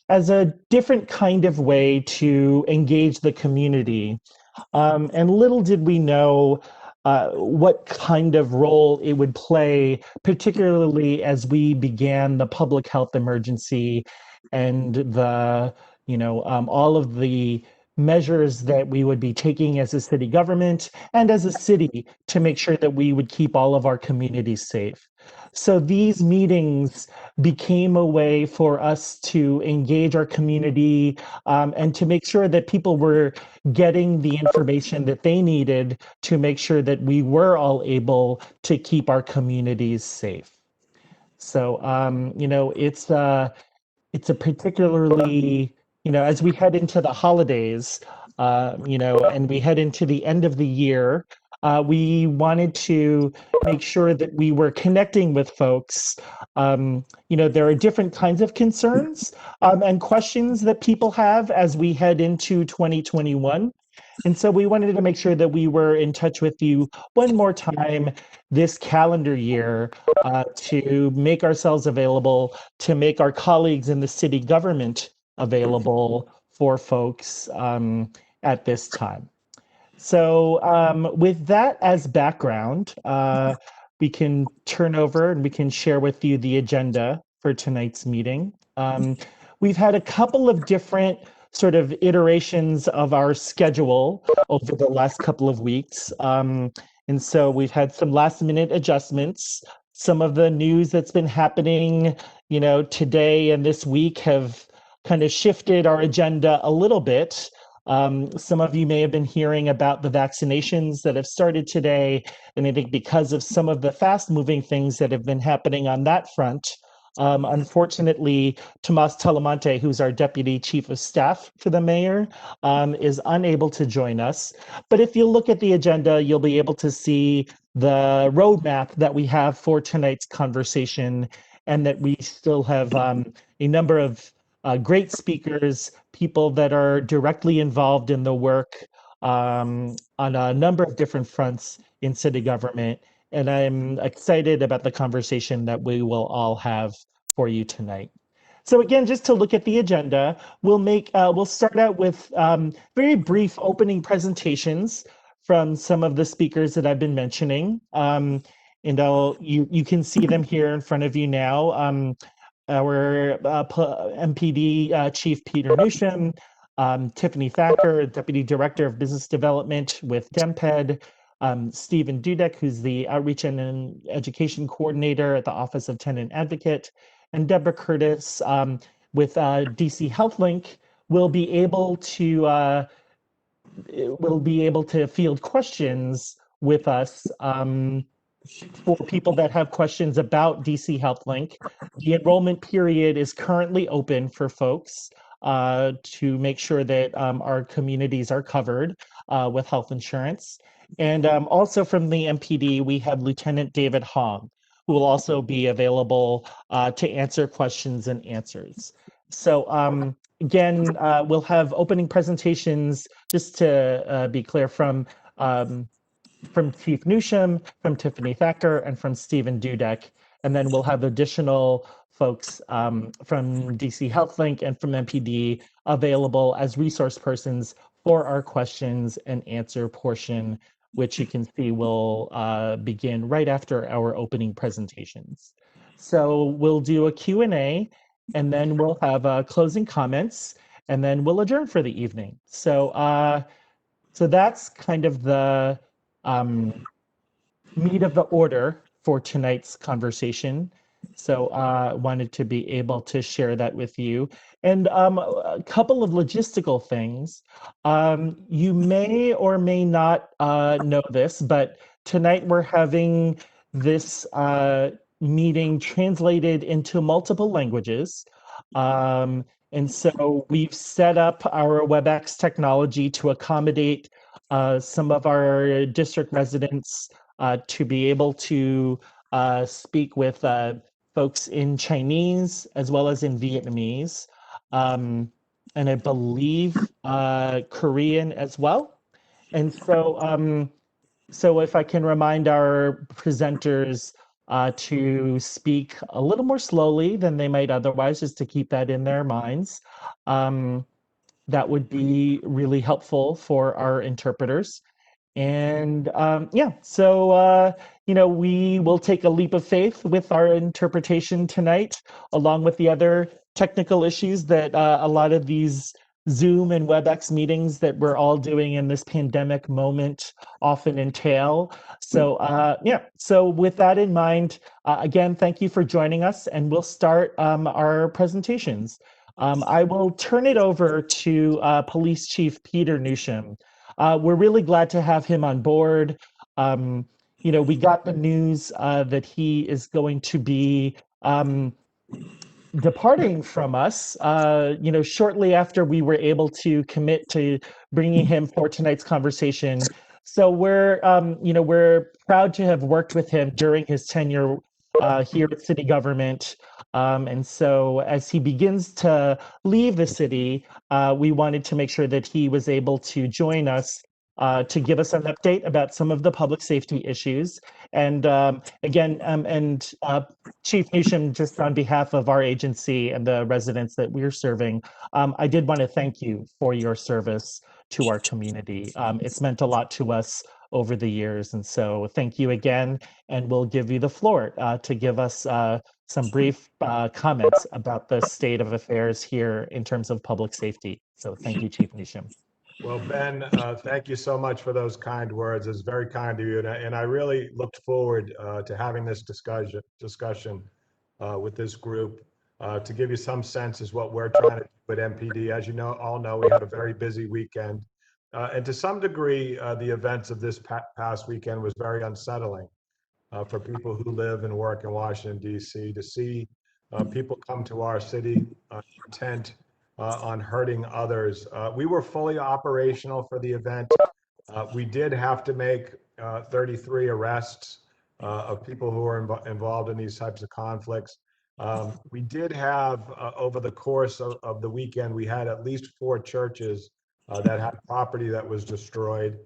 as a different kind of way to engage the community. And little did we know what kind of role it would play, particularly as we began the public health emergency and all of the measures that we would be taking as a city government and as a city to make sure that we would keep all of our communities safe. So these meetings became a way for us to engage our community and to make sure that people were getting the information that they needed to make sure that we were all able to keep our communities safe. So, it's a particularly, as we head into the holidays, and we head into the end of the year, we wanted to make sure that we were connecting with folks. There are different kinds of concerns and questions that people have as we head into 2021. And so we wanted to make sure that we were in touch with you one more time this calendar year to make ourselves available, to make our colleagues in the city government available for folks at this time. So with that as background, we can turn over and we can share with you the agenda for tonight's meeting. We've had a couple of different sort of iterations of our schedule over the last couple of weeks. And so we've had some last minute adjustments. Some of the news that's been happening, today and this week have kind of shifted our agenda a little bit. Some of you may have been hearing about the vaccinations that have started today. And I think because of some of the fast moving things that have been happening on that front, unfortunately, Tomas Talamonte, who's our Deputy Chief of Staff for the Mayor, is unable to join us. But if you look at the agenda, you'll be able to see the roadmap that we have for tonight's conversation, and that we still have a number of great speakers, people that are directly involved in the work on a number of different fronts in city government. And I'm excited about the conversation that we will all have for you tonight. So again, just to look at the agenda, we'll start out with very brief opening presentations from some of the speakers that I've been mentioning. And you can see them here in front of you now. Our MPD Chief Peter Newsham, Tiffany Thacker, Deputy Director of Business Development with DMPED, Stephen Dudek, who's the Outreach and Education Coordinator at the Office of Tenant Advocate, and Deborah Curtis with DC HealthLink will be able to field questions with us for people that have questions about DC HealthLink. The enrollment period is currently open for folks to make sure that our communities are covered with health insurance. And also from the MPD, we have Lieutenant David Hong, who will also be available to answer questions and answers. So again, we'll have opening presentations, just to be clear, from Chief Newsham, from Tiffany Thacker, and from Stephen Dudek. And then we'll have additional folks from DC HealthLink and from MPD available as resource persons for our questions and answer portion, which you can see will begin right after our opening presentations. So we'll do a Q&A, and then we'll have closing comments, and then we'll adjourn for the evening. So that's kind of the meat of the order for tonight's conversation. So I wanted to be able to share that with you. And a couple of logistical things. You may or may not know this, but tonight we're having this meeting translated into multiple languages. And so we've set up our WebEx technology to accommodate some of our district residents to be able to speak with folks in Chinese as well as in Vietnamese, and I believe Korean as well. And so if I can remind our presenters, to speak a little more slowly than they might otherwise, just to keep that in their minds. That would be really helpful for our interpreters. And yeah, so we will take a leap of faith with our interpretation tonight, along with the other technical issues that a lot of these Zoom and WebEx meetings that we're all doing in this pandemic moment often entail. So yeah, so with that in mind, again, thank you for joining us, and we'll start our presentations. I will turn it over to Police Chief Peter Newsham. We're really glad to have him on board. We got the news that he is going to be departing from us, shortly after we were able to commit to bringing him for tonight's conversation. So we're proud to have worked with him during his tenure here at city government. And so as he begins to leave the city, we wanted to make sure that he was able to join us to give us an update about some of the public safety issues. And Chief Newsham, just on behalf of our agency and the residents that we're serving, I did want to thank you for your service to our community. It's meant a lot to us over the years. And so thank you again. And we'll give you the floor to give us some brief comments about the state of affairs here in terms of public safety. So thank you, Chief Newsham. Well, Ben, thank you so much for those kind words. It's very kind of you. And I really looked forward to having this discussion with this group to give you some sense as what we're trying to do with MPD. As you all know, we had a very busy weekend. And to some degree, the events of this past weekend was very unsettling for people who live and work in Washington, D.C. to see people come to our city intent on hurting others. We were fully operational for the event. We did have to make 33 arrests of people who were involved in these types of conflicts. We did have, over the course of the weekend, we had at least 4 churches that had property that was destroyed.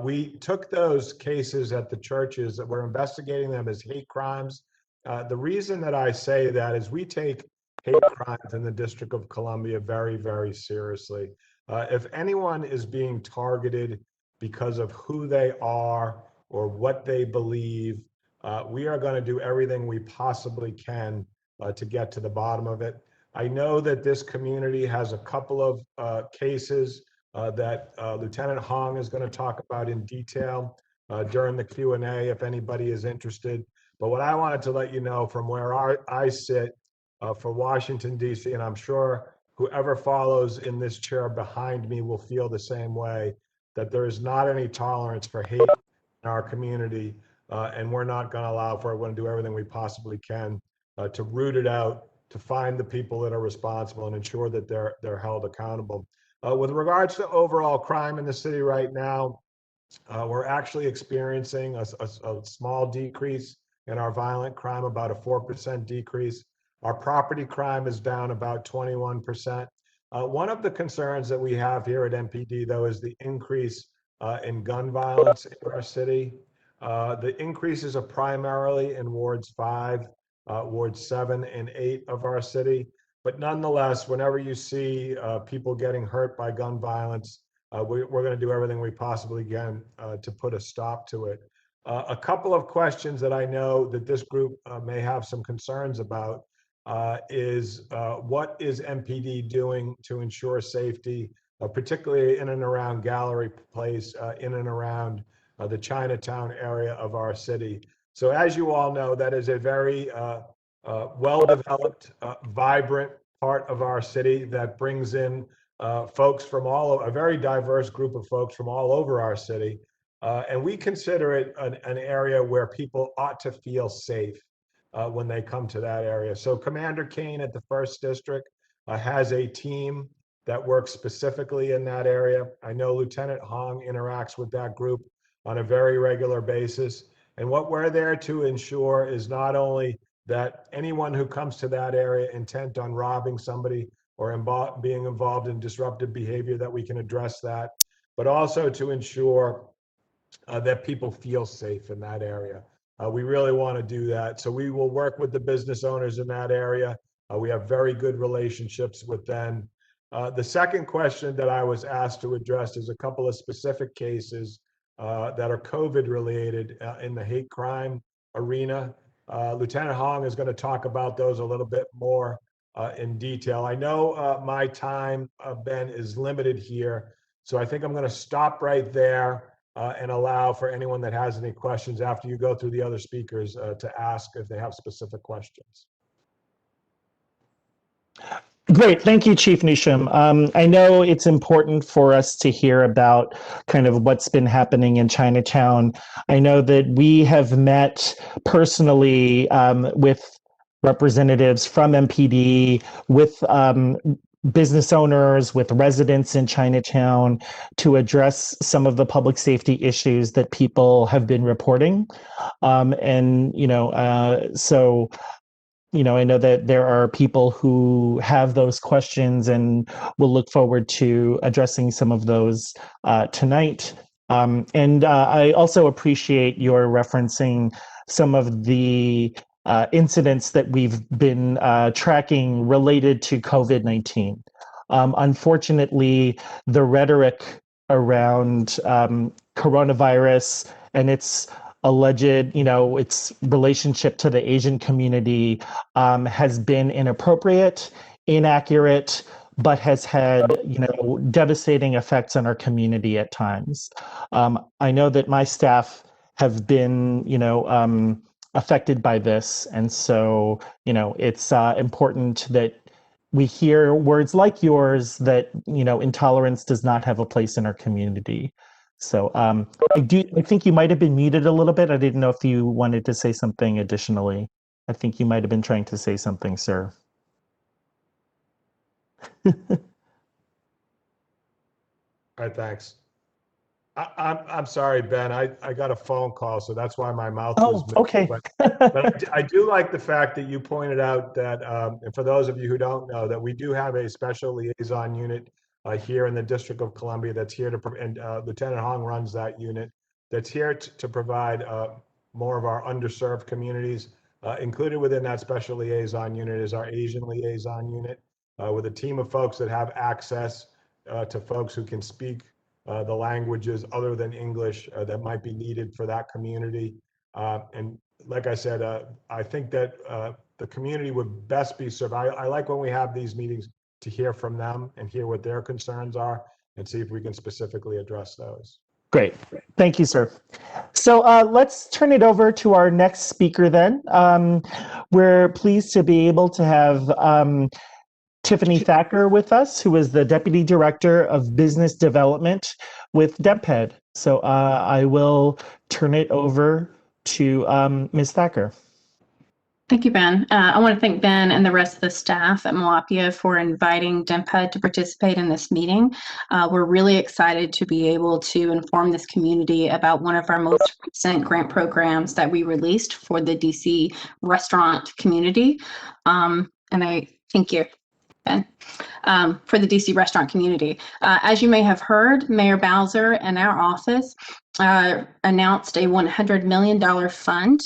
We took those cases at the churches that we're investigating them as hate crimes. The reason that I say that is we take hate crimes in the District of Columbia very, very seriously. If anyone is being targeted because of who they are or what they believe, we are going to do everything we possibly can to get to the bottom of it. I know that this community has a couple of cases that Lieutenant Hong is going to talk about in detail during the Q&A if anybody is interested. But what I wanted to let you know from where I sit for Washington, D.C., and I'm sure whoever follows in this chair behind me will feel the same way, that there is not any tolerance for hate in our community, and we're not going to allow for it. We're going to do everything we possibly can to root it out, to find the people that are responsible and ensure that they're held accountable. With regards to overall crime in the city right now, we're actually experiencing a small decrease in our violent crime, about a 4% decrease. Our property crime is down about 21%. One of the concerns that we have here at MPD, though, is the increase in gun violence in our city. The increases are primarily in wards 5, wards 7, and 8 of our city. But nonetheless, whenever you see people getting hurt by gun violence, we're going to do everything we possibly can to put a stop to it. A couple of questions that I know that this group may have some concerns about is what is MPD doing to ensure safety, particularly in and around Gallery Place, in and around the Chinatown area of our city. So as you all know, that is a very well-developed, vibrant part of our city that brings in folks from a very diverse group of folks from all over our city. And we consider it an area where people ought to feel safe when they come to that area. So Commander Kane at the 1st District has a team that works specifically in that area. I know Lieutenant Hong interacts with that group on a very regular basis. And what we're there to ensure is not only that anyone who comes to that area intent on robbing somebody or being involved in disruptive behavior, that we can address that, but also to ensure that people feel safe in that area. We really want to do that. So we will work with the business owners in that area. We have very good relationships with them. The second question that I was asked to address is a couple of specific cases that are COVID related in the hate crime arena. Lieutenant Hong is going to talk about those a little bit more in detail. I know my time, Ben, is limited here, so I think I'm going to stop right there and allow for anyone that has any questions after you go through the other speakers to ask if they have specific questions. Great. Thank you, Chief Newsham. I know it's important for us to hear about kind of what's been happening in Chinatown. I know that we have met personally with representatives from MPD, with business owners, with residents in Chinatown to address some of the public safety issues that people have been reporting. I know that there are people who have those questions, and we'll look forward to addressing some of those tonight. I also appreciate your referencing some of the incidents that we've been tracking related to COVID-19. Unfortunately, the rhetoric around coronavirus and its alleged, its relationship to the Asian community has been inappropriate, inaccurate, but has had, devastating effects on our community at times. I know that my staff have been, affected by this. And so, it's important that we hear words like yours that, intolerance does not have a place in our community. So I think you might have been muted a little bit. I didn't know if you wanted to say something additionally. I think you might have been trying to say something, sir. All right, thanks. I'm sorry, Ben. I got a phone call, so that's why my mouth was moving. Okay. But I do like the fact that you pointed out that, and for those of you who don't know, that we do have a special liaison unit here in the District of Columbia that's here to, and Lieutenant Hong runs that unit, that's here to provide more of our underserved communities. Included within that special liaison unit is our Asian liaison unit with a team of folks that have access to folks who can speak the languages other than English that might be needed for that community. And like I said, I think that the community would best be served. I like when we have these meetings to hear from them and hear what their concerns are and see if we can specifically address those. Great. Thank you, sir. So let's turn it over to our next speaker then. We're pleased to be able to have Tiffany Thacker with us, who is the Deputy Director of Business Development with DMPED. So I will turn it over to Ms. Thacker. Thank you, Ben. I want to thank Ben and the rest of the staff at MOAPIA for inviting DMPED to participate in this meeting. We're really excited to be able to inform this community about one of our most recent grant programs that we released for the DC restaurant community. And I thank you, Ben, for the DC restaurant community. As you may have heard, Mayor Bowser and our office announced a $100 million fund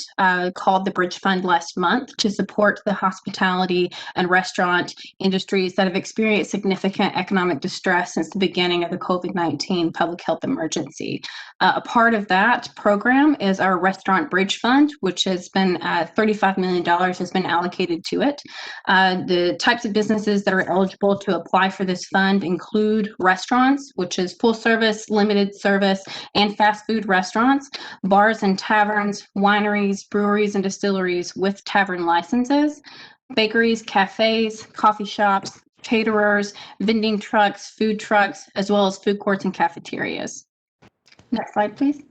called the Bridge Fund last month to support the hospitality and restaurant industries that have experienced significant economic distress since the beginning of the COVID-19 public health emergency. A part of that program is our Restaurant Bridge Fund, which has been $35 million has been allocated to it. The types of businesses that are eligible to apply for this fund include restaurants, which is full service, limited service, and fast food restaurants, bars and taverns, wineries, breweries, and distilleries with tavern licenses, bakeries, cafes, coffee shops, caterers, vending trucks, food trucks, as well as food courts and cafeterias. Next slide, please.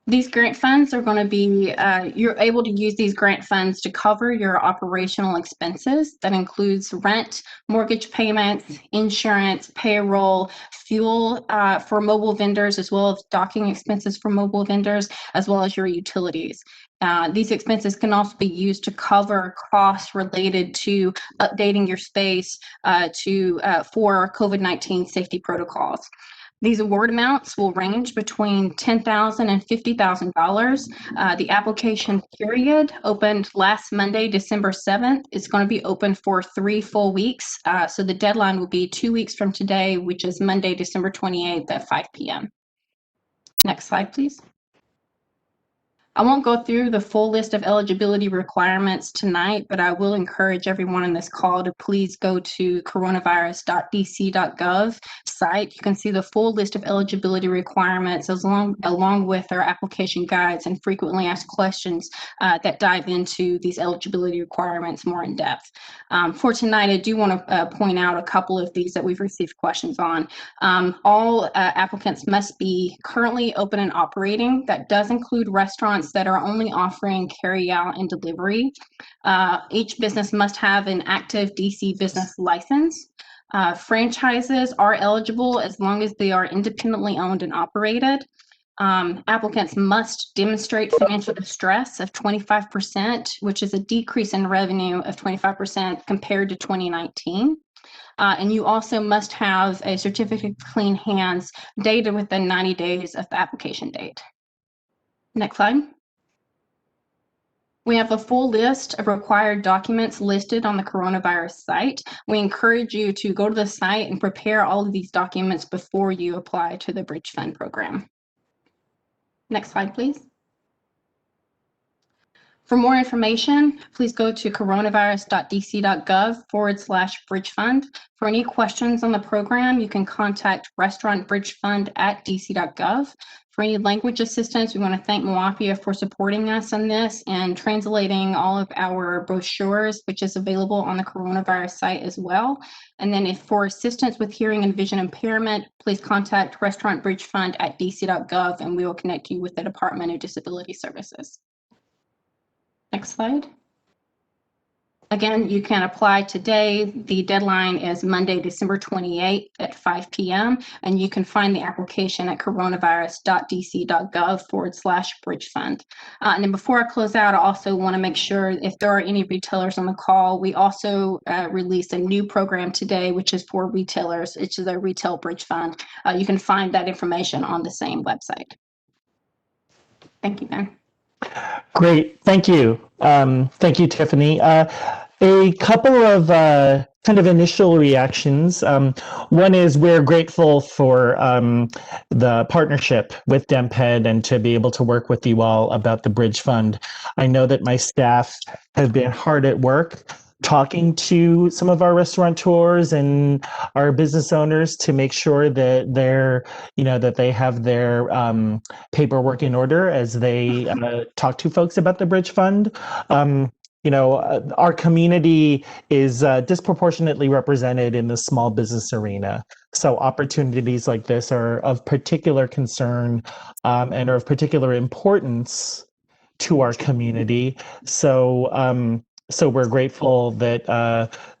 These grant funds are going to be, you're able to use these grant funds to cover your operational expenses. That includes rent, mortgage payments, insurance, payroll, fuel for mobile vendors, as well as docking expenses for mobile vendors, as well as your utilities. These expenses can also be used to cover costs related to updating your space for COVID-19 safety protocols. These award amounts will range between $10,000 and $50,000. The application period opened last Monday, December 7th. It's going to be open for 3 full weeks. So the deadline will be 2 weeks from today, which is Monday, December 28th at 5 p.m. Next slide, please. I won't go through the full list of eligibility requirements tonight, but I will encourage everyone on this call to please go to coronavirus.dc.gov site. You can see the full list of eligibility requirements along with our application guides and frequently asked questions that dive into these eligibility requirements more in depth. For tonight, I do want to point out a couple of these that we've received questions on. All applicants must be currently open and operating. That does include restaurants that are only offering carry out and delivery. Each business must have an active DC business license. Franchises are eligible as long as they are independently owned and operated. Applicants must demonstrate financial distress of 25%, which is a decrease in revenue of 25% compared to 2019. And you also must have a certificate of clean hands dated within 90 days of the application date. Next slide. We have a full list of required documents listed on the coronavirus site. We encourage you to go to the site and prepare all of these documents before you apply to the Bridge Fund program. Next slide, please. For more information, please go to coronavirus.dc.gov/Bridge Fund. For any questions on the program, you can contact restaurantbridgefund@dc.gov. For any language assistance, we want to thank MOAPIA for supporting us on this and translating all of our brochures, which is available on the coronavirus site as well. And then if for assistance with hearing and vision impairment, please contact restaurantbridgefund@dc.gov and we will connect you with the Department of Disability Services. Next slide. Again, you can apply today. The deadline is Monday, December 28th at 5 p.m. And you can find the application at coronavirus.dc.gov/Bridge Fund. And then before I close out, I also want to make sure if there are any retailers on the call, we also released a new program today, which is for retailers. It's the Retail Bridge Fund. You can find that information on the same website. Thank you, Ben. Great, thank you. Thank you, Tiffany. A couple of kind of initial reactions. One is we're grateful for the partnership with DMPED and to be able to work with you all about the Bridge Fund. I know that my staff have been hard at work talking to some of our restaurateurs and our business owners to make sure that they're, that they have their paperwork in order as they talk to folks about the Bridge Fund. Our community is disproportionately represented in the small business arena. So opportunities like this are of particular concern and are of particular importance to our community. So we're grateful that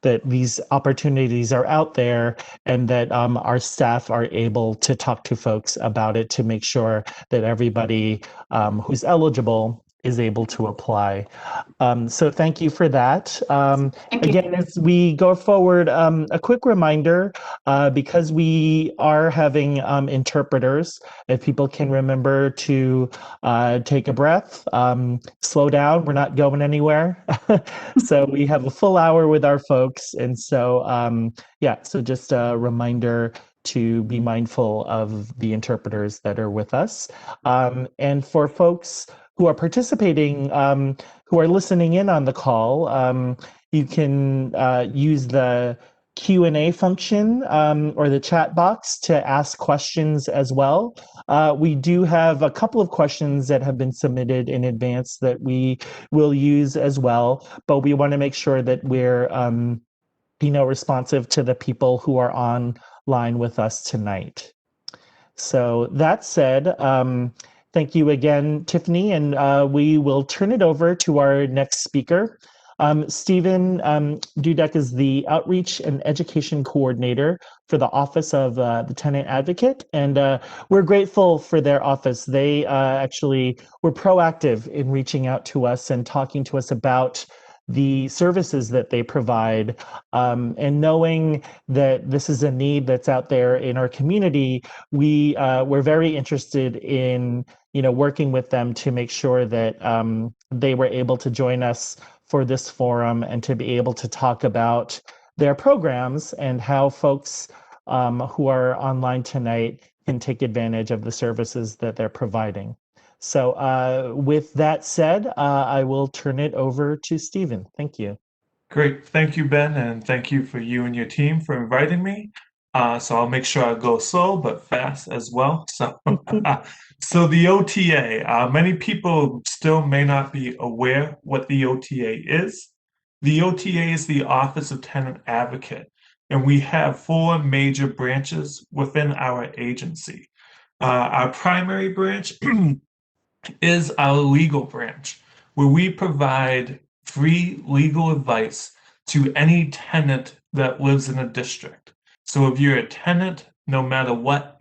that these opportunities are out there and that our staff are able to talk to folks about it to make sure that everybody who's eligible is able to apply. So thank you for that. Again, as we go forward, a quick reminder, because we are having interpreters, if people can remember to take a breath, slow down, we're not going anywhere. So we have a full hour with our folks. And so, so just a reminder to be mindful of the interpreters that are with us. And for folks who are participating, who are listening in on the call, you can use the Q&A function or the chat box to ask questions as well. We do have a couple of questions that have been submitted in advance that we will use as well, but we want to make sure that we're responsive to the people who are online with us tonight. So that said, thank you again, Tiffany, and we will turn it over to our next speaker. Stephen Dudek is the Outreach and Education Coordinator for the Office of the Tenant Advocate, and we're grateful for their office. They actually were proactive in reaching out to us and talking to us about the services that they provide. And knowing that this is a need that's out there in our community, we're very interested in working with them to make sure that they were able to join us for this forum and to be able to talk about their programs and how folks who are online tonight can take advantage of the services that they're providing. So with that said, I will turn it over to Stephen. Thank you. Great. Thank you, Ben, and thank you for you and your team for inviting me. So I'll make sure I go slow but fast as well. So the OTA, many people still may not be aware what the OTA is. The OTA is the Office of Tenant Advocate, and we have 4 major branches within our agency. Our primary branch is our legal branch, where we provide free legal advice to any tenant that lives in a district. So if you're a tenant, no matter what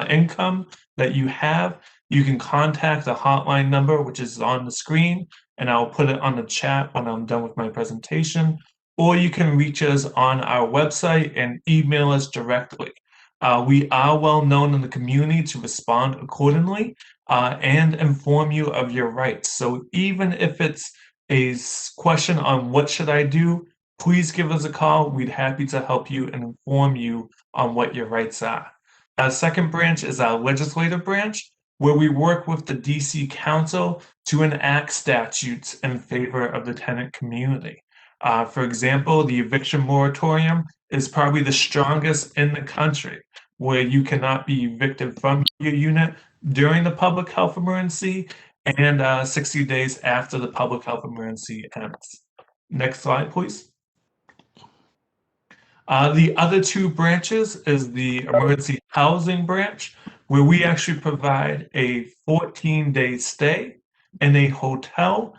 income that you have, you can contact the hotline number, which is on the screen, and I'll put it on the chat when I'm done with my presentation, or you can reach us on our website and email us directly. We are well known in the community to respond accordingly and inform you of your rights. So even if it's a question on what should I do, please give us a call. We'd happy to help you and inform you on what your rights are. Our second branch is our legislative branch, where we work with the DC Council to enact statutes in favor of the tenant community. For example, the eviction moratorium is probably the strongest in the country, where you cannot be evicted from your unit during the public health emergency and 60 days after the public health emergency ends. Next slide, please. The other 2 branches is the emergency housing branch, where we actually provide a 14-day stay in a hotel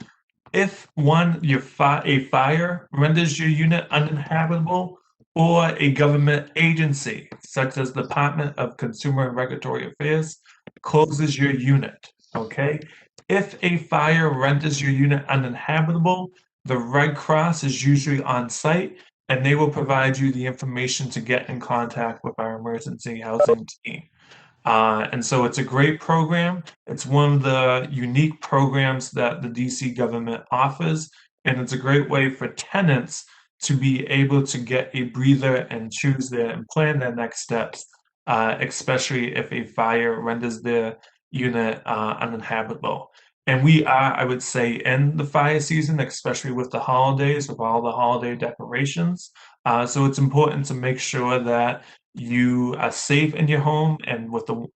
if a fire renders your unit uninhabitable, or a government agency, such as the Department of Consumer and Regulatory Affairs, closes your unit, okay? If a fire renders your unit uninhabitable, the Red Cross is usually on site, and they will provide you the information to get in contact with our emergency housing team. And so it's a great program. It's one of the unique programs that the DC government offers, and it's a great way for tenants to be able to get a breather and choose and plan their next steps, especially if a fire renders their unit uninhabitable. And we are, I would say, in the fire season, especially with the holidays, with all the holiday decorations. So it's important to make sure that you are safe in your home, and with the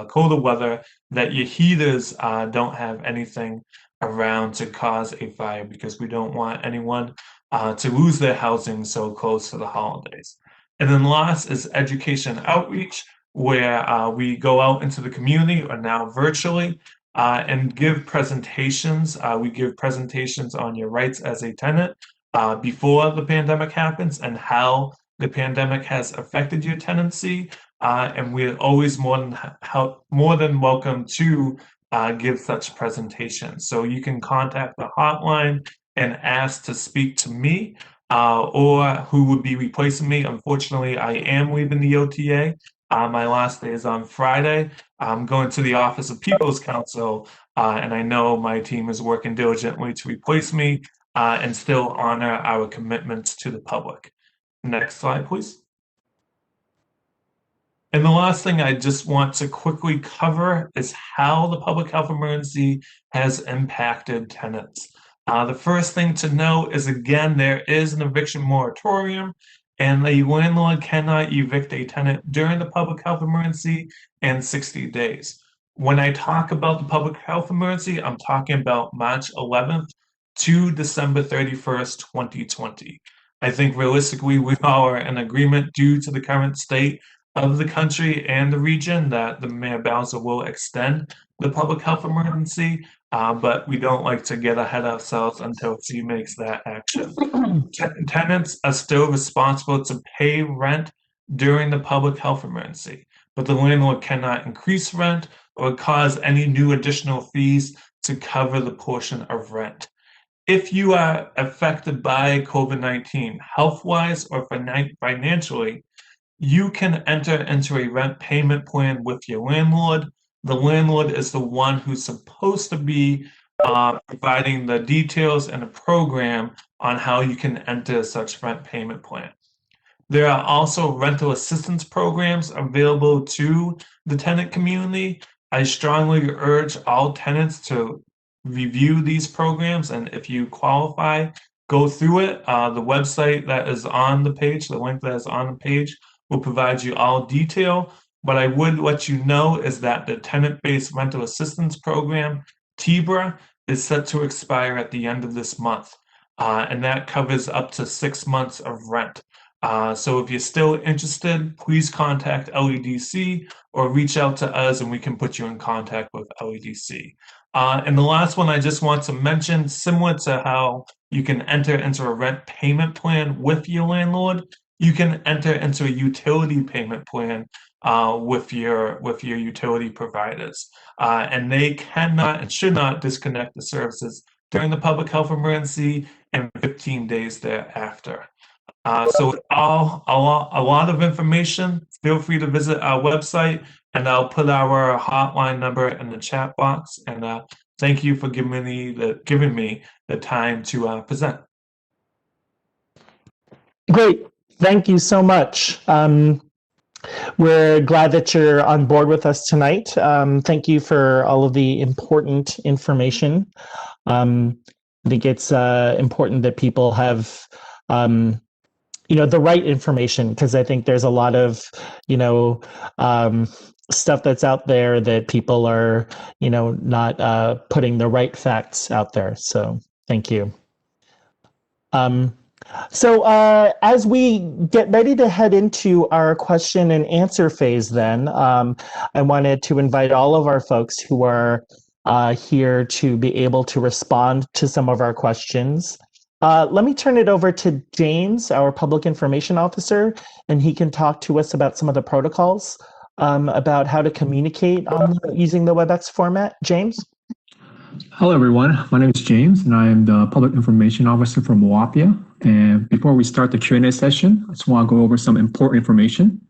colder weather, that your heaters don't have anything around to cause a fire, because we don't want anyone to lose their housing so close to the holidays. And then last is education outreach, where we go out into the community, or now virtually, and give presentations. We give presentations on your rights as a tenant before the pandemic happens, and how the pandemic has affected your tenancy, and we're always more than welcome to give such presentations. So you can contact the hotline and ask to speak to me, or who would be replacing me. Unfortunately, I am leaving the OTA. My last day is on Friday. I'm going to the Office of People's Counsel, and I know my team is working diligently to replace me and still honor our commitments to the public. Next slide, please. And the last thing I just want to quickly cover is how the public health emergency has impacted tenants. The first thing to know is, again, there is an eviction moratorium, and a landlord cannot evict a tenant during the public health emergency and 60 days. When I talk about the public health emergency, I'm talking about March 11th to December 31st, 2020. I think realistically, we all are in agreement, due to the current state of the country and the region, that the Mayor Bowser will extend the public health emergency, but we don't like to get ahead of ourselves until she makes that action. Tenants are still responsible to pay rent during the public health emergency, but the landlord cannot increase rent or cause any new additional fees to cover the portion of rent. if you are affected by COVID-19, health-wise or financially, you can enter into a rent payment plan with your landlord. The landlord is the one who's supposed to be providing the details and the program on how you can enter such rent payment plan. There are also rental assistance programs available to the tenant community. I strongly urge all tenants to review these programs, and if you qualify, go through it. The website that is on the page, the link that is on the page, will provide you all detail. But I would let you know is that the tenant-based rental assistance program, TBRA, is set to expire at the end of this month, and that covers up to 6 months of rent. So if you're still interested, please contact LEDC or reach out to us and we can put you in contact with LEDC. And the last one I just want to mention, similar to how you can enter into a rent payment plan with your landlord, you can enter into a utility payment plan with your utility providers. And they cannot and should not disconnect the services during the public health emergency and 15 days thereafter. So a lot of information. Feel free to visit our website, and I'll put our hotline number in the chat box. And thank you for giving me the time to present. Great. Thank you so much. We're glad that you're on board with us tonight. Thank you for all of the important information. I think it's important that people have the right information, because I think there's a lot of, stuff that's out there that people are, not putting the right facts out there. So thank you. So as we get ready to head into our question and answer phase, then I wanted to invite all of our folks who are here to be able to respond to some of our questions. Let me turn it over to James, our Public Information Officer, and he can talk to us about some of the protocols about how to communicate using the WebEx format. James? Hello, everyone. My name is James, and I am the Public Information Officer for MOAPIA. And before we start the Q&A session, I just want to go over some important information.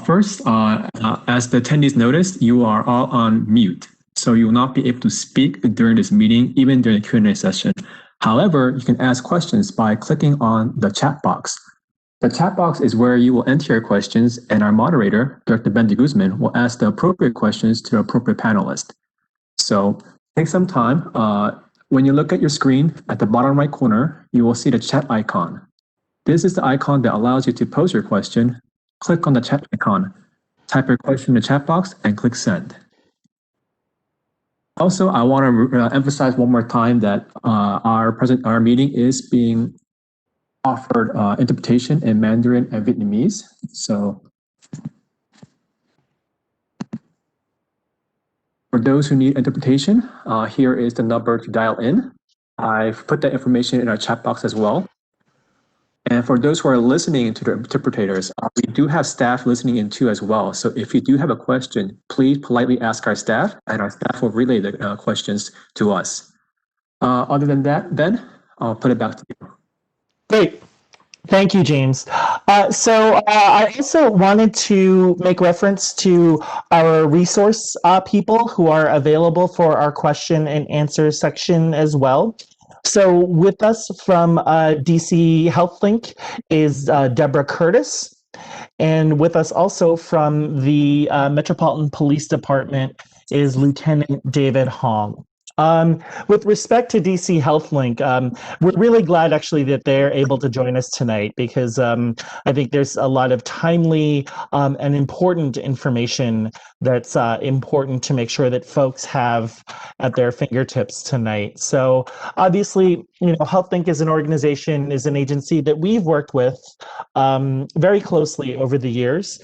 First, as the attendees noticed, you are all on mute, so you will not be able to speak during this meeting, even during the Q&A session. However, you can ask questions by clicking on the chat box. The chat box is where you will enter your questions, and our moderator, Director Ben Guzman, will ask the appropriate questions to the appropriate panelist. So take some time. When you look at your screen, at the bottom right corner, you will see the chat icon. This is the icon that allows you to pose your question. Click on the chat icon, type your question in the chat box, and click send. Also, I want to emphasize one more time that our meeting is being offered interpretation in Mandarin and Vietnamese. So for those who need interpretation, here is the number to dial in. I've put that information in our chat box as well. And for those who are listening to the interpreters, we do have staff listening in too as well. So if you do have a question, please politely ask our staff, and our staff will relay the questions to us. Other than that, Ben, I'll put it back to you. Great. Thank you, James. So I also wanted to make reference to our resource people who are available for our question and answer section as well. So with us from DC HealthLink is Deborah Curtis, and with us also from the Metropolitan Police Department is Lieutenant David Hong. With respect to DC HealthLink, we're really glad actually that they're able to join us tonight, because I think there's a lot of timely and important information that's important to make sure that folks have at their fingertips tonight. So obviously, HealthLink is an organization, is an agency that we've worked with very closely over the years.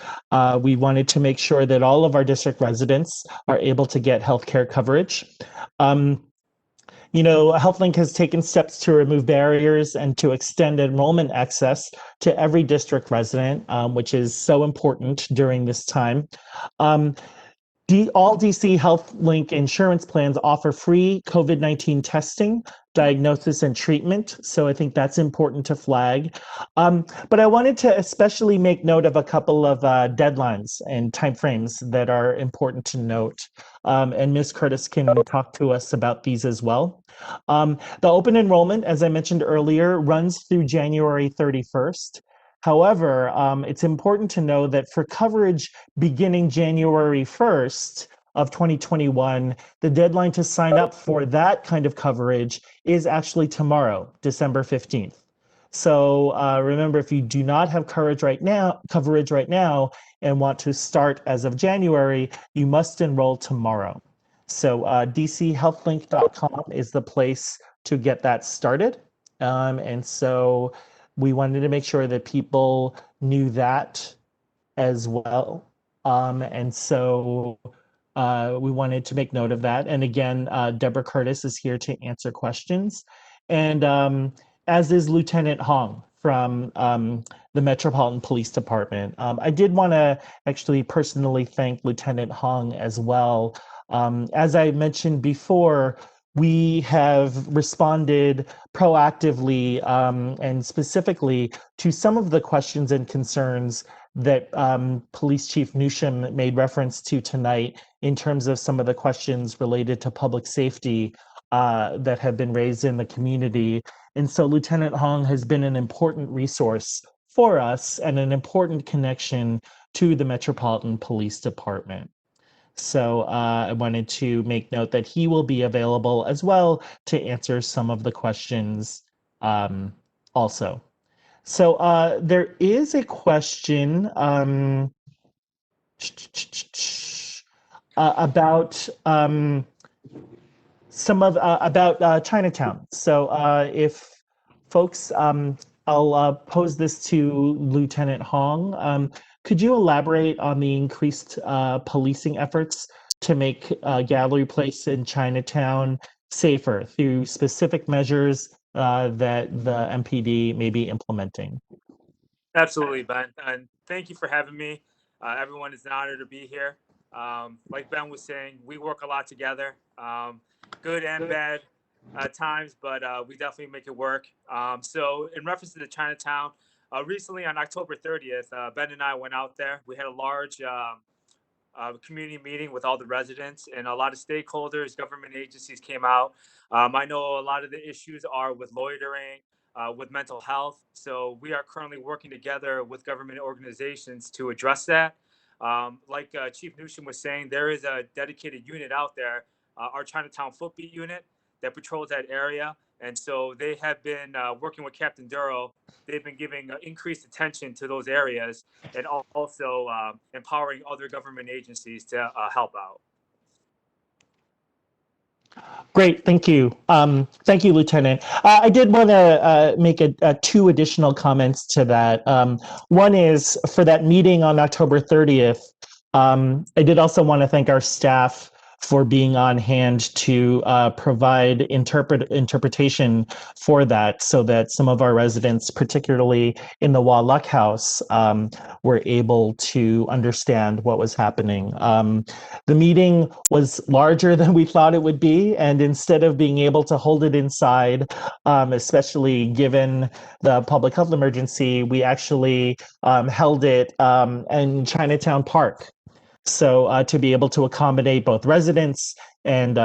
We wanted to make sure that all of our district residents are able to get healthcare coverage. HealthLink has taken steps to remove barriers and to extend enrollment access to every district resident, which is so important during this time. All DC HealthLink insurance plans offer free COVID-19 testing, diagnosis, and treatment. So I think that's important to flag. But I wanted to especially make note of a couple of deadlines and timeframes that are important to note. And Ms. Curtis can talk to us about these as well. The open enrollment, as I mentioned earlier, runs through January 31st. However, it's important to know that for coverage beginning January 1st of 2021, the deadline to sign up for that kind of coverage is actually tomorrow, December 15th. So remember, if you do not have coverage right now, and want to start as of January, you must enroll tomorrow. So dchealthlink.com is the place to get that started. And so we wanted to make sure that people knew that as well. And so we wanted to make note of that. And again, Deborah Curtis is here to answer questions. And as is Lieutenant Hong from the Metropolitan Police Department. I did want to actually personally thank Lieutenant Hong as well. As I mentioned before, we have responded proactively and specifically to some of the questions and concerns that Police Chief Newsham made reference to tonight in terms of some of the questions related to public safety that have been raised in the community. And so Lieutenant Hong has been an important resource for us and an important connection to the Metropolitan Police Department. So I wanted to make note that he will be available as well to answer some of the questions also. So there is a question about about Chinatown. So if folks, I'll pose this to Lieutenant Hong. Could you elaborate on the increased policing efforts to make Gallery Place in Chinatown safer through specific measures that the MPD may be implementing? Absolutely, Ben. And thank you for having me. Everyone, is an honor to be here. Like Ben was saying, we work a lot together, good and bad at times, but we definitely make it work. So in reference to the Chinatown, recently on October 30th, Ben and I went out there. We had a large community meeting with all the residents and a lot of stakeholders, government agencies came out. I know a lot of the issues are with loitering, with mental health. So we are currently working together with government organizations to address that. Like Chief Newsham was saying, there is a dedicated unit out there, our Chinatown Footbeat unit, that patrols that area. And so they have been working with Captain Duro. They've been giving increased attention to those areas and also empowering other government agencies to help out. Great, thank you. Thank you, Lieutenant. I did want to make two additional comments to that. One is for that meeting on October 30th, I did also want to thank our staff for being on hand to provide interpretation for that so that some of our residents, particularly in the Wah Luck House, were able to understand what was happening. The meeting was larger than we thought it would be, and instead of being able to hold it inside, especially given the public health emergency, we actually held it in Chinatown Park. So to be able to accommodate both residents and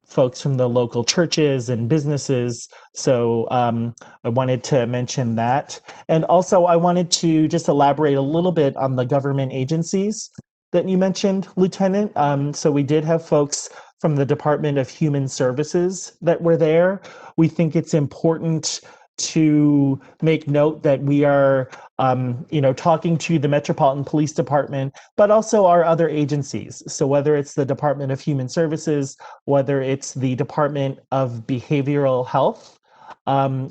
folks from the local churches and businesses. So I wanted to mention that. And also I wanted to just elaborate a little bit on the government agencies that you mentioned, Lieutenant. So we did have folks from the Department of Human Services that were there. We think it's important to make note that we are talking to the Metropolitan Police Department, but also our other agencies. So whether it's the Department of Human Services, whether it's the Department of Behavioral Health,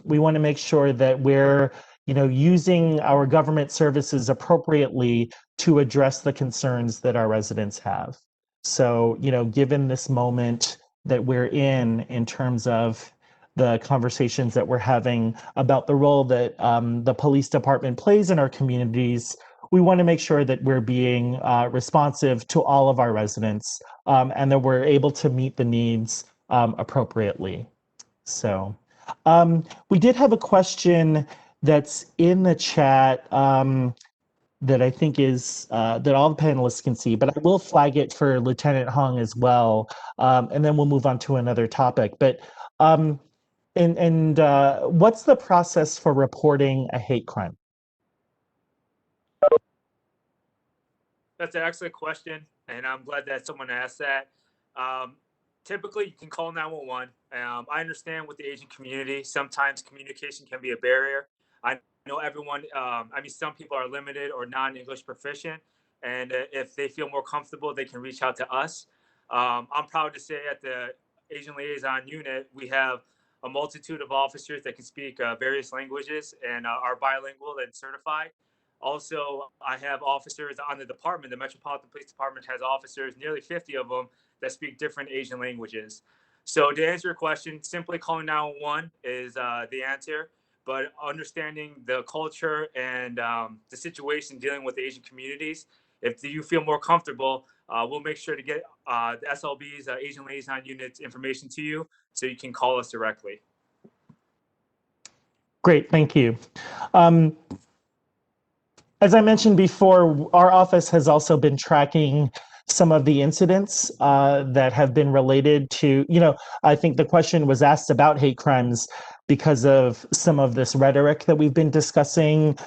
we want to make sure that we're using our government services appropriately to address the concerns that our residents have. So, given this moment that we're in terms of the conversations that we're having about the role that the police department plays in our communities, we want to make sure that we're being responsive to all of our residents and that we're able to meet the needs appropriately. So we did have a question that's in the chat that I think is that all the panelists can see, but I will flag it for Lieutenant Hung as well, and then we'll move on to another topic. But what's the process for reporting a hate crime? That's an excellent question, and I'm glad that someone asked that. Typically, you can call 911. I understand with the Asian community, sometimes communication can be a barrier. I know everyone, some people are limited or non-English proficient, and if they feel more comfortable, they can reach out to us. I'm proud to say at the Asian Liaison Unit, we have a multitude of officers that can speak various languages and are bilingual and certified. Also, I have officers on the department. The Metropolitan Police Department has officers, nearly 50 of them, that speak different Asian languages. So to answer your question, simply calling 911 is the answer, but understanding the culture and the situation dealing with the Asian communities, if you feel more comfortable, we'll make sure to get the SLB's Asian Liaison Unit's information to you so you can call us directly. Great, thank you. As I mentioned before, our office has also been tracking some of the incidents that have been related to, I think the question was asked about hate crimes because of some of this rhetoric that we've been discussing,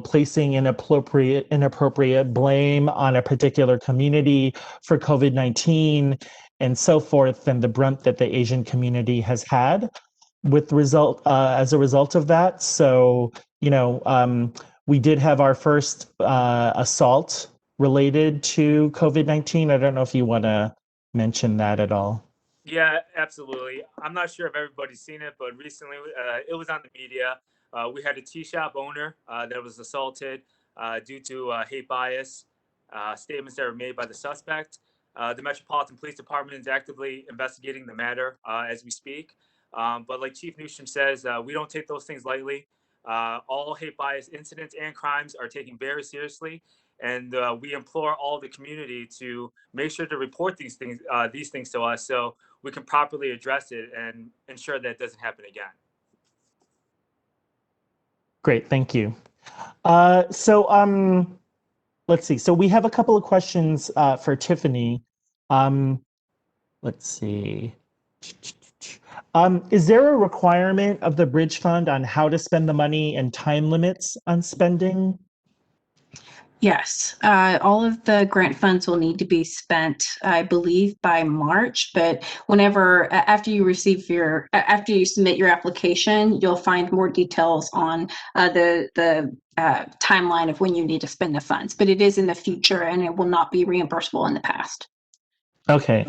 placing inappropriate blame on a particular community for COVID-19 and so forth, and the brunt that the Asian community has had as a result of that. So, we did have our first assault related to COVID-19. I don't know if you want to mention that at all. Yeah, absolutely. I'm not sure if everybody's seen it, but recently it was on the media. We had a tea shop owner that was assaulted due to hate bias statements that were made by the suspect. The Metropolitan Police Department is actively investigating the matter as we speak. But like Chief Newsham says, we don't take those things lightly. All hate bias incidents and crimes are taken very seriously, and we implore all the community to make sure to report these things to us so we can properly address it and ensure that it doesn't happen again. Great, thank you. Let's see. So we have a couple of questions for Tiffany. Let's see. Is there a requirement of the Bridge Fund on how to spend the money and time limits on spending? Yes, all of the grant funds will need to be spent, I believe, by March. But after you submit your application, you'll find more details on the timeline of when you need to spend the funds. But it is in the future, and it will not be reimbursable in the past. Okay.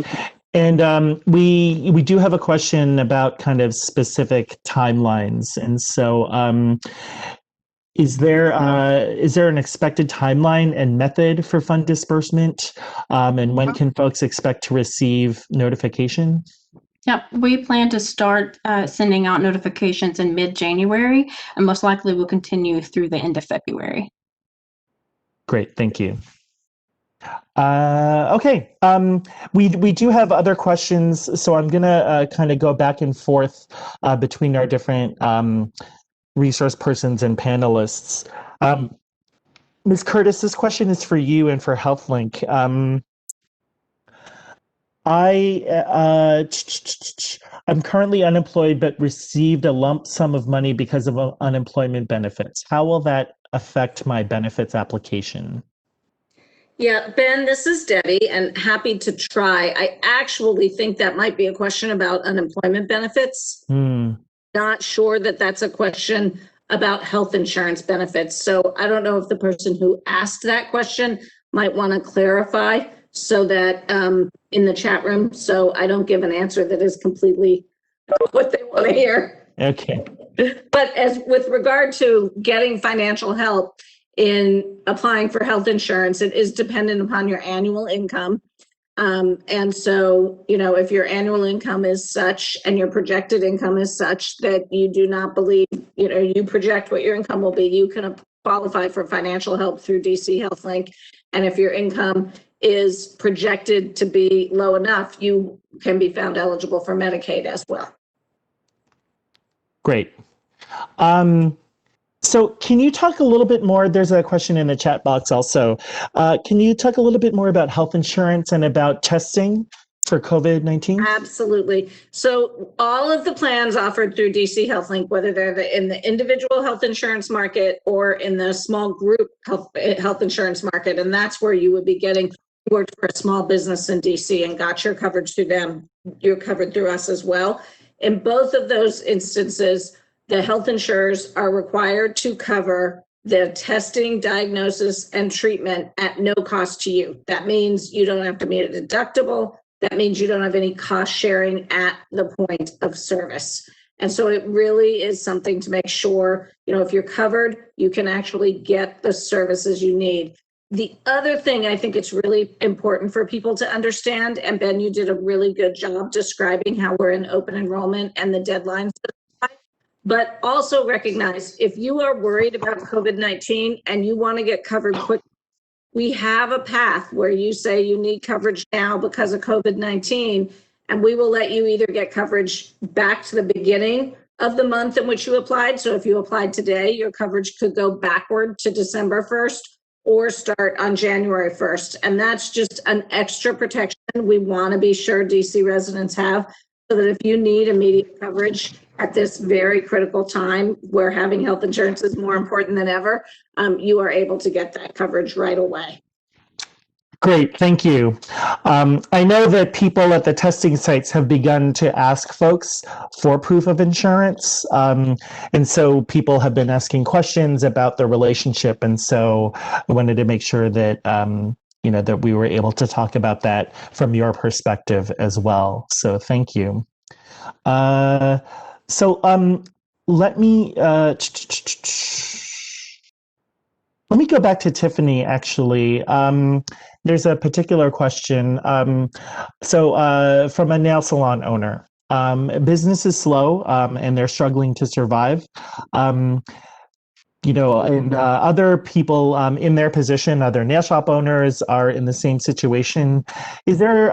And we do have a question about kind of specific timelines. And so is there an expected timeline and method for fund disbursement? And when can folks expect to receive notification? Yep, we plan to start sending out notifications in mid-January, and most likely will continue through the end of February. Great, thank you. Okay, we do have other questions, so I'm gonna kind of go back and forth between our different resource persons and panelists. Ms. Curtis, this question is for you and for HealthLink. I'm currently unemployed but received a lump sum of money because of unemployment benefits. How will that affect my benefits application? Yeah, Ben, this is Debbie, and happy to try. I actually think that might be a question about unemployment benefits. Not sure that that's a question about health insurance benefits. So I don't know if the person who asked that question might want to clarify so that in the chat room, so I don't give an answer that is completely what they want to hear. Okay. But as with regard to getting financial help in applying for health insurance, it is dependent upon your annual income. And so, if your annual income is such and your projected income is such that you do not believe, you project what your income will be, you can qualify for financial help through DC HealthLink. And if your income is projected to be low enough, you can be found eligible for Medicaid as well. Great. So can you talk a little bit more? There's a question in the chat box also. Can you talk a little bit more about health insurance and about testing for COVID-19? Absolutely. So all of the plans offered through DC HealthLink, whether they're in the individual health insurance market or in the small group health insurance market, and that's where you would be getting, worked for a small business in DC and got your coverage through them, you're covered through us as well. In both of those instances, the health insurers are required to cover the testing, diagnosis, and treatment at no cost to you. That means you don't have to meet a deductible. That means you don't have any cost sharing at the point of service. And so it really is something to make sure, you know, if you're covered, you can actually get the services you need. The other thing I think it's really important for people to understand, and Ben, you did a really good job describing how we're in open enrollment and the deadlines, but also recognize if you are worried about COVID-19 and you want to get covered quickly, we have a path where you say you need coverage now because of COVID-19, and we will let you either get coverage back to the beginning of the month in which you applied. So if you applied today, your coverage could go backward to December 1st or start on January 1st. And that's just an extra protection we want to be sure DC residents have, so that if you need immediate coverage at this very critical time where having health insurance is more important than ever, you are able to get that coverage right away. Great, thank you. I know that people at the testing sites have begun to ask folks for proof of insurance. And so people have been asking questions about the relationship. And so I wanted to make sure that, you know, that we were able to talk about that from your perspective as well. So thank you. Let me go back to Tiffany, actually. There's a particular question. From a nail salon owner. Business is slow and they're struggling to survive. You know, and other people in their position, other nail shop owners are in the same situation. Is there,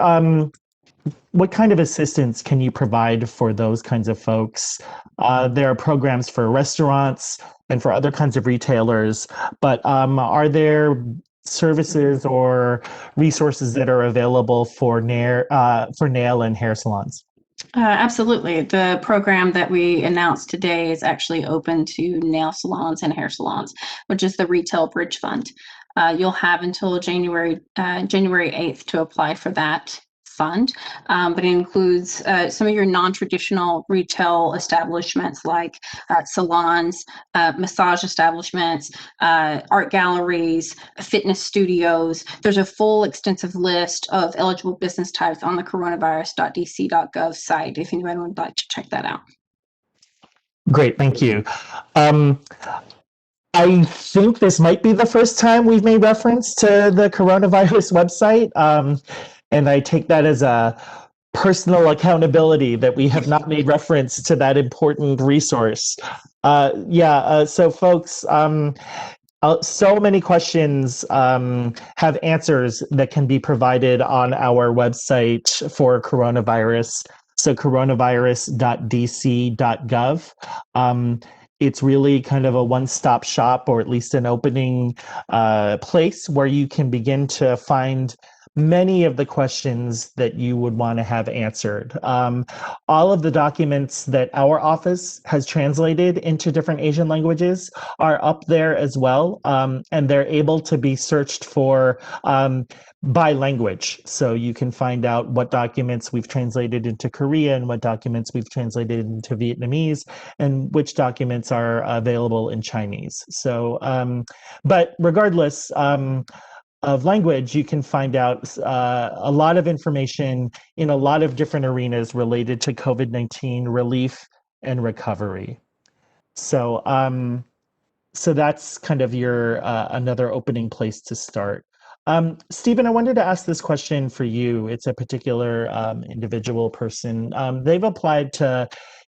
what kind of assistance can you provide for those kinds of folks? There are programs for restaurants and for other kinds of retailers, but are there services or resources that are available for nail and hair salons? Absolutely. The program that we announced today is actually open to nail salons and hair salons, which is the Retail Bridge Fund. You'll have until January 8th to apply for that fund, but it includes some of your non-traditional retail establishments like salons, massage establishments, art galleries, fitness studios. There's a full extensive list of eligible business types on the coronavirus.dc.gov site if anyone would like to check that out. Great, thank you. I think this might be the first time we've made reference to the coronavirus website. And I take that as a personal accountability that we have not made reference to that important resource. So folks, so many questions have answers that can be provided on our website for coronavirus. So coronavirus.dc.gov. It's really kind of a one-stop shop, or at least an opening place where you can begin to find many of the questions that you would want to have answered. All of the documents that our office has translated into different Asian languages are up there as well, and they're able to be searched for by language. So you can find out what documents we've translated into Korean, what documents we've translated into Vietnamese, and which documents are available in Chinese. So, but regardless, of language, you can find out a lot of information in a lot of different arenas related to COVID-19 relief and recovery. So, so that's kind of your another opening place to start. Stephen, I wanted to ask this question for you. It's a particular individual person. They've applied to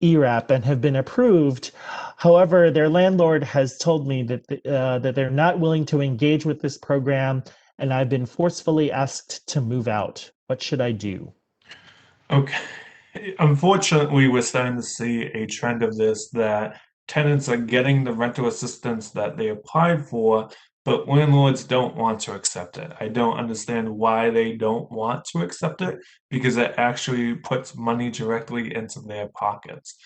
ERAP and have been approved. However, their landlord has told me that that they're not willing to engage with this program, and I've been forcefully asked to move out. What should I do? Okay. Unfortunately, we're starting to see a trend of this that tenants are getting the rental assistance that they applied for, but landlords don't want to accept it. I don't understand why they don't want to accept it because it actually puts money directly into their pockets.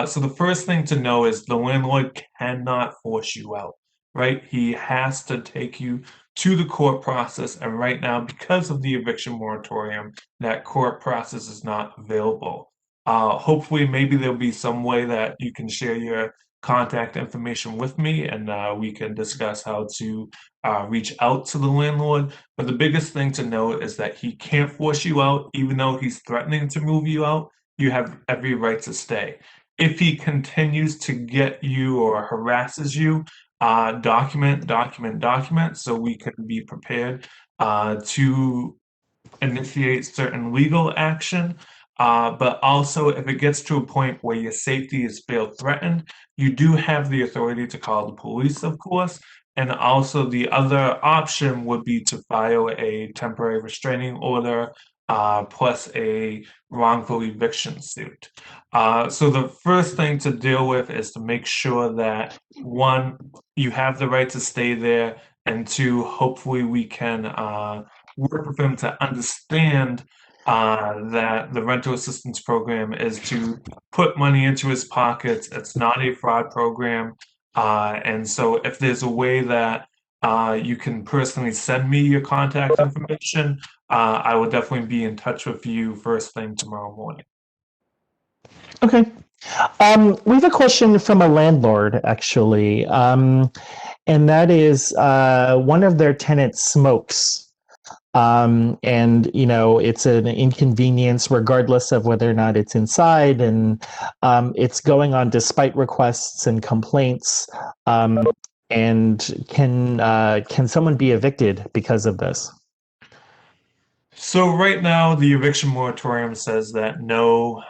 So the first thing to know is the landlord cannot force you out, right? He has to take you to the court process, and right now, because of the eviction moratorium, that court process is not available. Hopefully, maybe there'll be some way that you can share your contact information with me and we can discuss how to reach out to the landlord. But the biggest thing to know is that he can't force you out, even though he's threatening to move you out. You have every right to stay. If he continues to get you or harasses you, document so we can be prepared to initiate certain legal action. But also, if it gets to a point where your safety is feel threatened, you do have the authority to call the police, of course. And also, the other option would be to file a temporary restraining order plus a wrongful eviction suit. So the first thing to deal with is to make sure that, one, you have the right to stay there, and two, hopefully we can work with them to understand that the rental assistance program is to put money into his pockets. It's not a fraud program. And so if there's a way that you can personally send me your contact information, I will definitely be in touch with you first thing tomorrow morning. Okay. We have a question from a landlord, actually, and that is one of their tenants smokes. And it's an inconvenience regardless of whether or not it's inside, and it's going on despite requests and complaints. And can someone be evicted because of this? So right now, the eviction moratorium says that no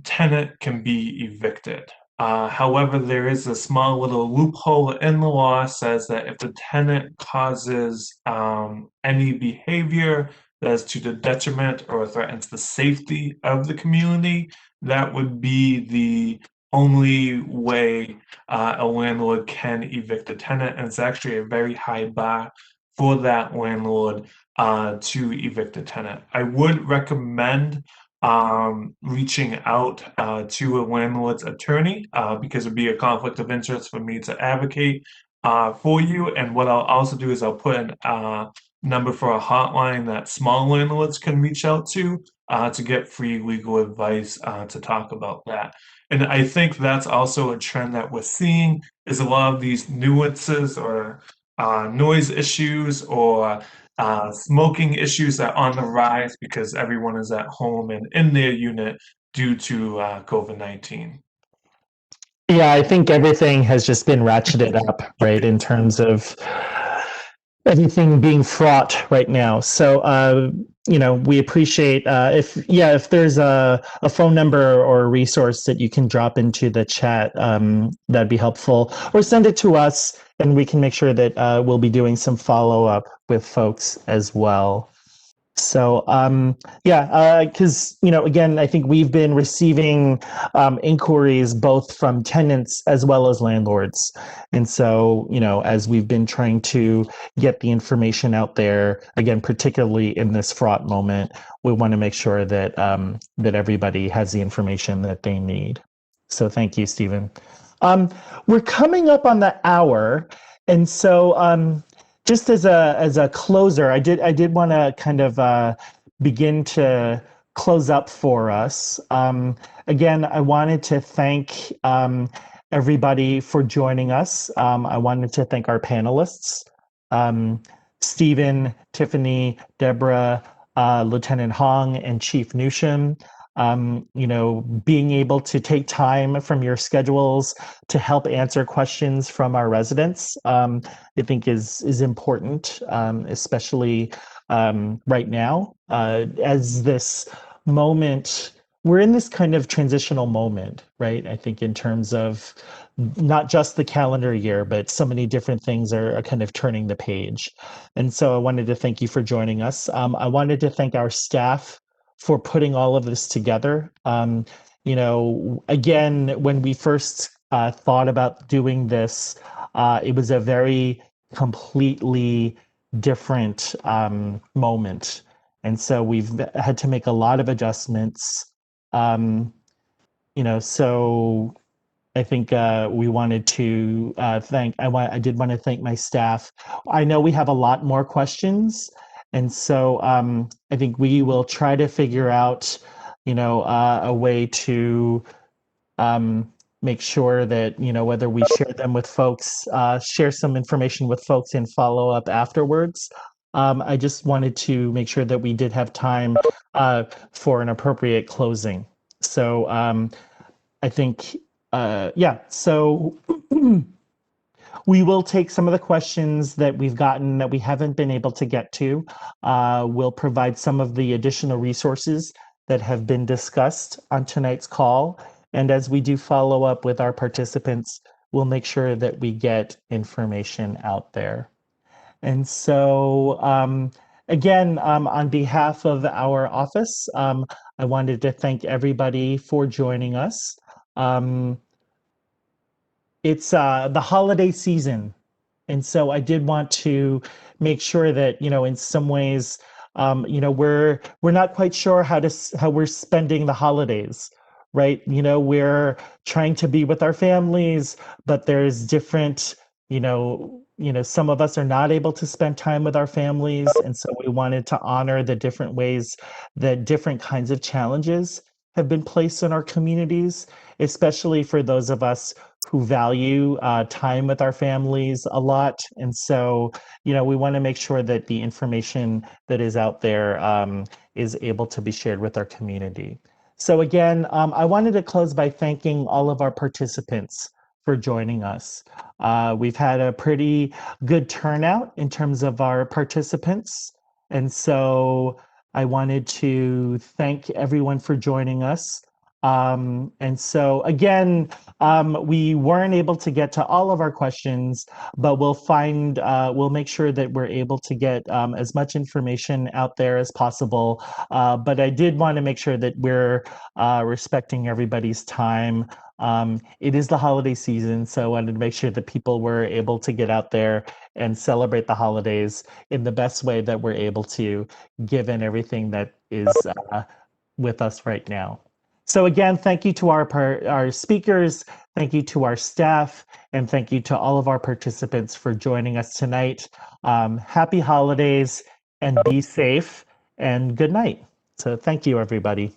tenant can be evicted. However, there is a small little loophole in the law says that if the tenant causes any behavior that is to the detriment or threatens the safety of the community, that would be the only way a landlord can evict a tenant. And it's actually a very high bar for that landlord to evict a tenant. I would recommend reaching out to a landlord's attorney because it'd be a conflict of interest for me to advocate for you. And what I'll also do is I'll put a number for a hotline that small landlords can reach out to get free legal advice to talk about that. And I think that's also a trend that we're seeing is a lot of these nuances or noise issues or smoking issues are on the rise because everyone is at home and in their unit due to COVID-19. Yeah, I think everything has just been ratcheted up, right, in terms of everything being fraught right now. So, we appreciate if there's a phone number or a resource that you can drop into the chat, that'd be helpful, or send it to us and we can make sure that we'll be doing some follow-up with folks as well. So, because, again, I think we've been receiving inquiries both from tenants as well as landlords. And so, as we've been trying to get the information out there, again, particularly in this fraught moment, we want to make sure that that everybody has the information that they need. So thank you, Stephen. We're coming up on the hour. And so, just as a closer, I did want to kind of begin to close up for us. Again, I wanted to thank everybody for joining us. I wanted to thank our panelists, Stephen, Tiffany, Deborah, Lieutenant Hong, and Chief Newsham. Being able to take time from your schedules to help answer questions from our residents, I think is important, especially right now, as this moment we're in this kind of transitional moment, right? I think in terms of not just the calendar year, but so many different things are kind of turning the page. And so I wanted to thank you for joining us. I wanted to thank our staff for putting all of this together. Again, when we first thought about doing this, it was a very completely different moment. And so we've had to make a lot of adjustments. So I think we wanted to I did want to thank my staff. I know we have a lot more questions. And so I think we will try to figure out, a way to make sure that, whether we share them with folks, share some information with folks and follow up afterwards. I just wanted to make sure that we did have time for an appropriate closing. So I think, so we will take some of the questions that we've gotten that we haven't been able to get to. We'll provide some of the additional resources that have been discussed on tonight's call. And as we do follow up with our participants, we'll make sure that we get information out there. And so, again, on behalf of our office, I wanted to thank everybody for joining us. It's the holiday season. And so I did want to make sure that, in some ways, we're not quite sure how we're spending the holidays, right? We're trying to be with our families, but there's different, some of us are not able to spend time with our families. And so we wanted to honor the different ways that different kinds of challenges have been placed in our communities, especially for those of us who value time with our families a lot. And so, we want to make sure that the information that is out there is able to be shared with our community. So again, I wanted to close by thanking all of our participants for joining us. We've had a pretty good turnout in terms of our participants. And so I wanted to thank everyone for joining us. And so again, we weren't able to get to all of our questions, but we'll make sure that we're able to get as much information out there as possible. But I did want to make sure that we're respecting everybody's time. It is the holiday season, so I wanted to make sure that people were able to get out there and celebrate the holidays in the best way that we're able to, given everything that is with us right now. So again, thank you to our speakers, thank you to our staff, and thank you to all of our participants for joining us tonight. Happy holidays and be safe and good night. So thank you, everybody.